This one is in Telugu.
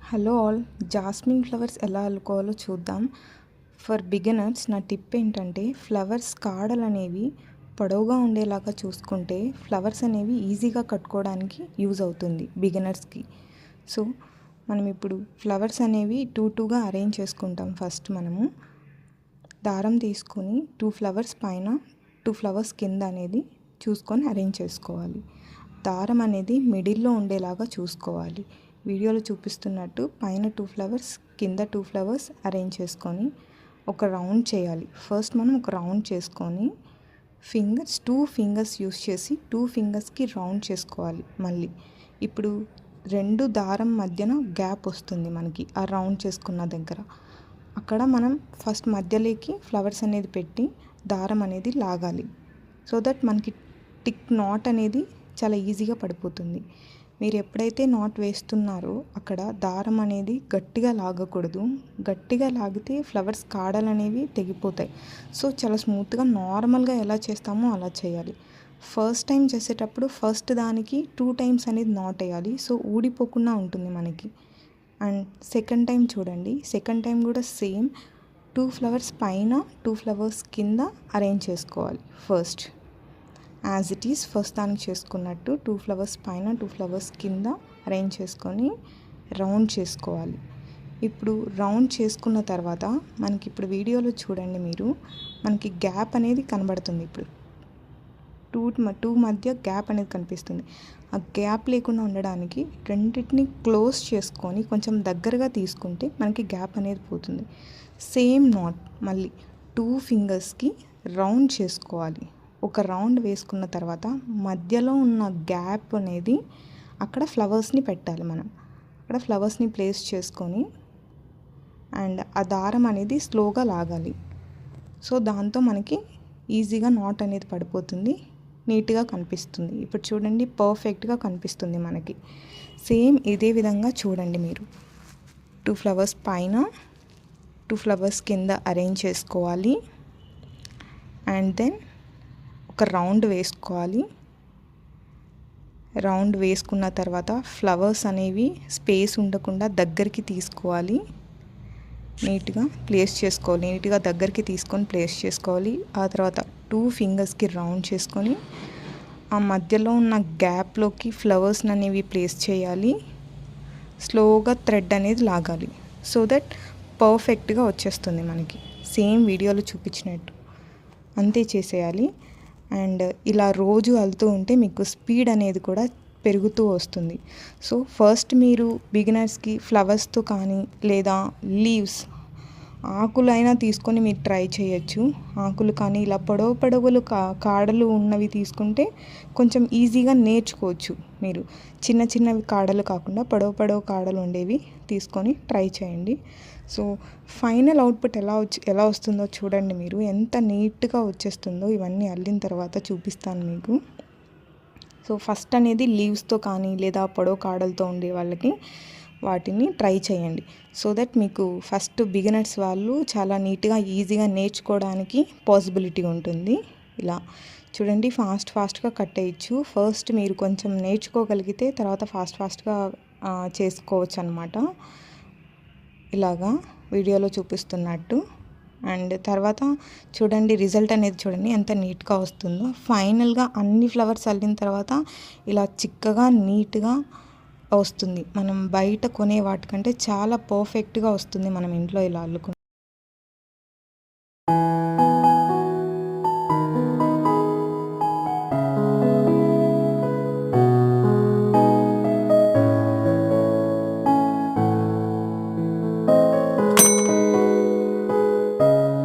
హలో ఆల్, జాస్మిన్ ఫ్లవర్స్ ఎలా అల్లుకోవాలో చూద్దాం. ఫర్ బిగినర్స్ నా టిప్ ఏంటంటే, ఫ్లవర్స్ కాడలు అనేవి పొడవుగా ఉండేలాగా చూసుకుంటే ఫ్లవర్స్ అనేవి ఈజీగా కట్టుకోవడానికి యూజ్ అవుతుంది బిగినర్స్కి. సో మనం ఇప్పుడు ఫ్లవర్స్ అనేవి టూగా అరేంజ్ చేసుకుంటాం. ఫస్ట్ మనము దారం తీసుకొని 2 ఫ్లవర్స్ పైన 2 ఫ్లవర్స్ కింద అనేది చూసుకొని అరేంజ్ చేసుకోవాలి. దారం అనేది మిడిల్లో ఉండేలాగా చూసుకోవాలి. వీడియోలో చూపిస్తున్నట్టు పైన 2 ఫ్లవర్స్ కింద 2 ఫ్లవర్స్ అరేంజ్ చేసుకొని ఒక రౌండ్ చేయాలి. ఫస్ట్ మనం ఒక రౌండ్ చేసుకొని 2 ఫింగర్స్ యూస్ చేసి 2 ఫింగర్స్కి రౌండ్ చేసుకోవాలి. మళ్ళీ ఇప్పుడు 2 దారం మధ్యన గ్యాప్ వస్తుంది మనకి ఆ రౌండ్ చేసుకున్న దగ్గర. అక్కడ మనం ఫస్ట్ మధ్యలోకి ఫ్లవర్స్ అనేది పెట్టి దారం అనేది లాగాలి. సో దట్ మనకి నాట్ అనేది చాలా ఈజీగా పడిపోతుంది. మీరు ఎప్పుడైతే నాట్ వేస్తున్నారో అక్కడ దారం అనేది గట్టిగా లాగకూడదు. గట్టిగా లాగితే ఫ్లవర్స్ కాడలు అనేవి తెగిపోతాయి. సో చాలా స్మూత్గా నార్మల్గా ఎలా చేస్తామో అలా చేయాలి. ఫస్ట్ టైం చేసేటప్పుడు ఫస్ట్ దానికి 2 టైమ్స్ అనేది నాట్ వేయాలి. సో ఊడిపోకుండా ఉంటుంది మనకి. అండ్ సెకండ్ టైం చూడండి, సెకండ్ టైం కూడా సేమ్ 2 ఫ్లవర్స్ పైన 2 ఫ్లవర్స్ కింద అరేంజ్ చేసుకోవాలి. First as it is first దానికి చేసుకున్నట్టు 2 ఫ్లవర్స్ పైన 2 ఫ్లవర్స్ కింద అరేంజ్ చేసుకొని రౌండ్ చేసుకోవాలి. ఇప్పుడు రౌండ్ చేసుకున్న తర్వాత మనకి ఇప్పుడు వీడియోలో చూడండి మీరు, మనకి గ్యాప్ అనేది కనబడుతుంది. ఇప్పుడు 2 మధ్య గ్యాప్ అనేది కనిపిస్తుంది. ఆ గ్యాప్ లేకుండా ఉండడానికి రెండింటిని క్లోజ్ చేసుకొని కొంచెం దగ్గరగా తీసుకుంటే మనకి గ్యాప్ అనేది పోతుంది. సేమ్ నాట్ మళ్ళీ 2 ఫింగర్స్కి రౌండ్ చేసుకోవాలి. ఒక రౌండ్ వేసుకున్న తర్వాత మధ్యలో ఉన్న గ్యాప్ అనేది అక్కడ ఫ్లవర్స్ని పెట్టాలి. మనం అక్కడ ఫ్లవర్స్ని ప్లేస్ చేసుకొని అండ్ ఆ దారం అనేది స్లోగా లాగాలి. సో దాంతో మనకి ఈజీగా నాట్ అనేది పడిపోతుంది, నీట్గా కనిపిస్తుంది. ఇప్పుడు చూడండి, పర్ఫెక్ట్గా కనిపిస్తుంది మనకి. సేమ్ ఇదే విధంగా చూడండి మీరు. 2 ఫ్లవర్స్ పైన 2 ఫ్లవర్స్ కింద అరేంజ్ చేసుకోవాలి. అండ్ దెన్ ఒక రౌండ్ వేసుకోవాలి. రౌండ్ వేసుకున్న తర్వాత ఫ్లవర్స్ అనేవి స్పేస్ ఉండకుండా దగ్గరికి తీసుకోవాలి. నీట్గా ప్లేస్ చేసుకోవాలి. నీట్గా దగ్గరికి తీసుకొని ప్లేస్ చేసుకోవాలి. ఆ తర్వాత 2 ఫింగర్స్కి రౌండ్ చేసుకొని ఆ మధ్యలో ఉన్న గ్యాప్లోకి ఫ్లవర్స్ అనేవి ప్లేస్ చేయాలి. స్లోగా థ్రెడ్ అనేది లాగాలి. సో దట్ పర్ఫెక్ట్గా వచ్చేస్తుంది మనకి, సేమ్ వీడియోలో చూపించినట్టు అంతే చేసేయాలి. అండ్ ఇలా రోజు అల్లుతూ ఉంటే మీకు స్పీడ్ అనేది కూడా పెరుగుతూ వస్తుంది. సో ఫస్ట్ మీరు బిగినర్స్కి ఫ్లవర్స్తో కానీ లేదా లీవ్స్ ఆకులైనా తీసుకొని మీరు ట్రై చేయొచ్చు. ఆకులు కానీ ఇలా పొడవులు కాడలు ఉన్నవి తీసుకుంటే కొంచెం ఈజీగా నేర్చుకోవచ్చు. మీరు చిన్నవి కాడలు కాకుండా పొడవు కాడలు ఉండేవి తీసుకొని ట్రై చేయండి. సో ఫైనల్ అవుట్పుట్ ఎలా వస్తుందో చూడండి మీరు, ఎంత నీట్గా వచ్చేస్తుందో. ఇవన్నీ అల్లిన తర్వాత చూపిస్తాను మీకు. సో ఫస్ట్ అనేది లీవ్స్తో కానీ లేదా పొడవు కాడలతో ఉండే వాళ్ళకి వాటిని ట్రై చేయండి. సో దట్ మీకు ఫస్ట్ బిగినర్స్ వాళ్ళు చాలా నీట్గా ఈజీగా నేర్చుకోవడానికి పాసిబిలిటీ ఉంటుంది. ఇలా చూడండి, ఫాస్ట్గా కట్టేయచ్చు. ఫస్ట్ మీరు కొంచెం నేర్చుకోగలిగితే తర్వాత ఫాస్ట్గా చేసుకోవచ్చు అన్నమాట. ఇలాగా వీడియోలో చూపిస్తున్నట్టు. అండ్ తర్వాత చూడండి, రిజల్ట్ అనేది చూడండి ఎంత నీట్గా వస్తుందో. ఫైనల్గా అన్ని ఫ్లవర్స్ అల్లిన తర్వాత ఇలా చిక్కగా నీట్గా వస్తుంది. మనం బయట కొనే వాటికంటే చాలా పర్ఫెక్ట్గా వస్తుంది మనం ఇంట్లో ఇలా అల్లుకుంటే.